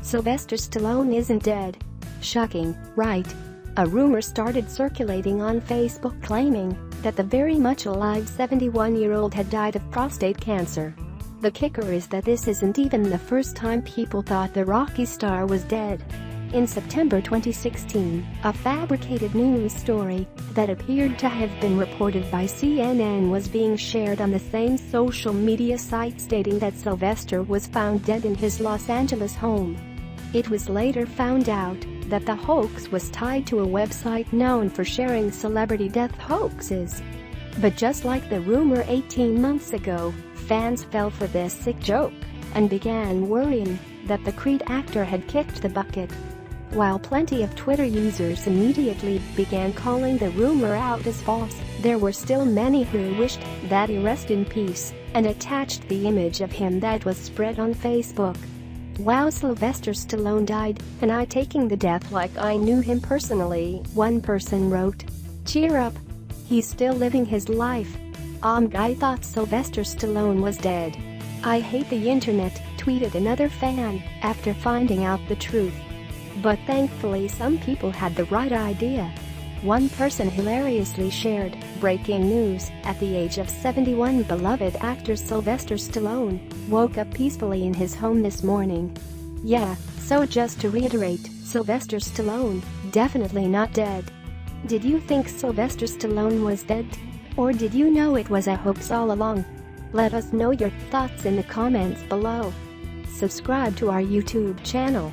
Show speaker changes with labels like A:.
A: Sylvester Stallone isn't dead. Shocking, right? A rumor started circulating on Facebook claiming that the very much alive 71-year-old had died of prostate cancer. The kicker is that this isn't even the first time people thought the Rocky star was dead. In September 2016, a fabricated news story that appeared to have been reported by CNN was being shared on the same social media site stating that Sylvester was found dead in his Los Angeles home. It was later found out that the hoax was tied to a website known for sharing celebrity death hoaxes. But just like the rumor 18 months ago, fans fell for this sick joke and began worrying that the Creed actor had kicked the bucket. While plenty of Twitter users immediately began calling the rumor out as false, there were still many who wished that he rest in peace and attached the image of him that was spread on Facebook. "Wow, Sylvester Stallone died, and I taking the death like I knew him personally," one person wrote. "Cheer up. He's still living his life. I thought Sylvester Stallone was dead. I hate the internet," tweeted another fan after finding out the truth. But thankfully some people had the right idea. One person hilariously shared, "Breaking news, at the age of 71 beloved actor Sylvester Stallone woke up peacefully in his home this morning." Yeah, so just to reiterate, Sylvester Stallone, definitely not dead. Did you think Sylvester Stallone was dead? Or did you know it was a hoax all along? Let us know your thoughts in the comments below. Subscribe to our YouTube channel.